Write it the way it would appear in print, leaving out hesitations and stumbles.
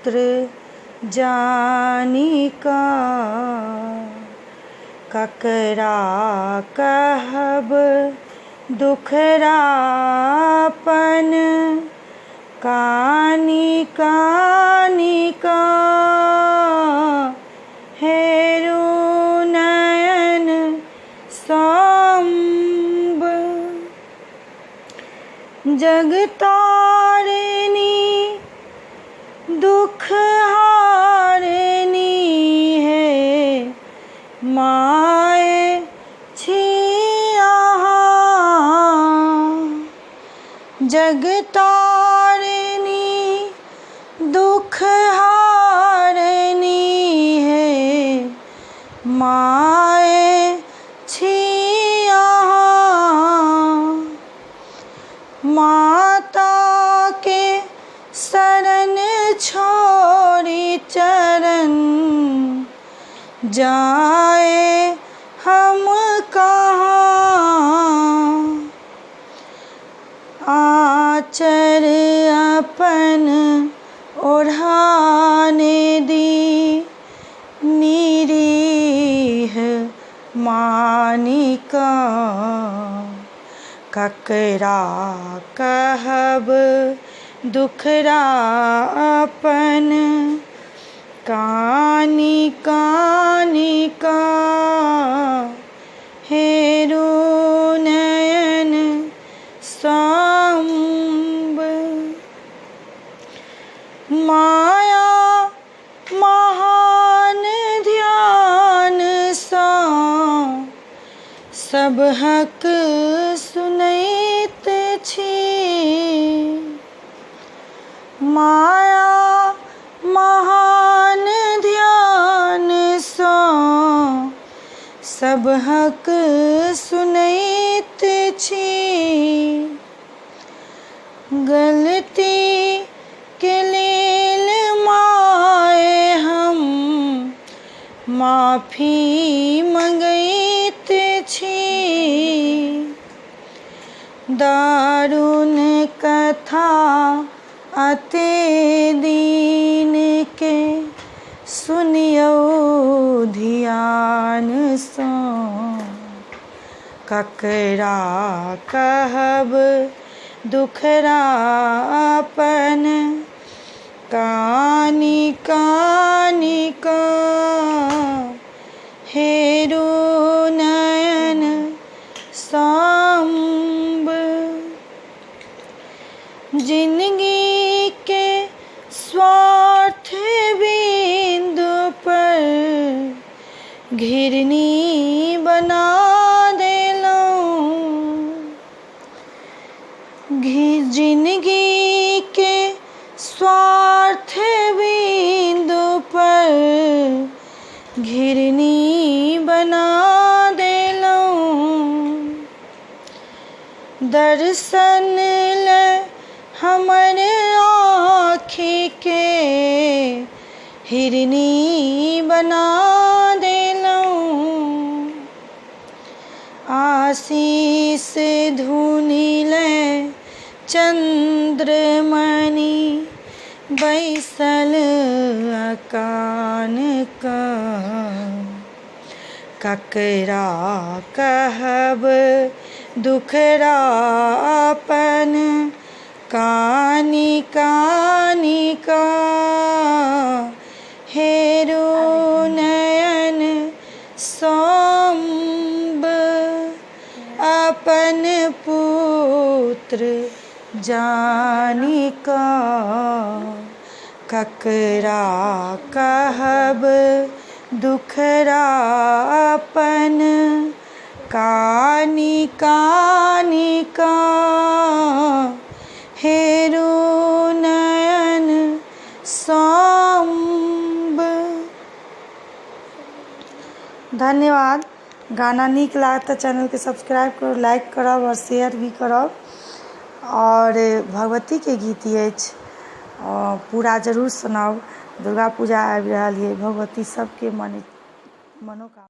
पुत्र जानिका, ककरा कहब दुखरापन, कानी कानी का हेरु नयन सांब। जगतारिणी दुख हारिणी है, माए छिया जगतारिणी दुख हारिणी है, माए छिया माता के शरण छोड़ी चरण, जाए हम कहाँ। आचर अपन ओढ़ाने दी, निरीह मानिका, ककरा कहब दुखरापन, कानी कानी का हेरु नयन सांब। माया महान ध्यान सा, सब हक सुनैत छी। माया महान ध्यान सा, सब हक सुनैत छी। गलती के लेल माए हम माफी मंगैत छी। दारुण कथा अते दीन के, सुनियो ध्यान सँ, ककरा कहब दुखरापन, कानी कानी का हेरु नयन सांब। जिंदगी के स्वार्थ बिंदु पर घिरनी बना देलौं। जिंदगी के स्वार्थ बिंदु पर घिरनी बना देलौं। दर्शन ले हमर आँखि के हिरनी बना देलौं। आशीष धुनि ले चंद्रमणि, बैसल अकान का, ककरा कहब दुखरापन, कानी कानी का हेरु नयन सांब। अपन पुत्र जानिका, ककरा कहब दुखरापन, कानी कानी का हेरु नयन सांब। धन्यवाद। गाना नीक लागत तो चैनल के सब्सक्राइब करू, लाइक करब और शेयर भी करब। और भगवती के गीत अछि, पूरा जरूर सुनाउ। दुर्गा पूजा आबि रहल है, भगवती सबके मनोकामना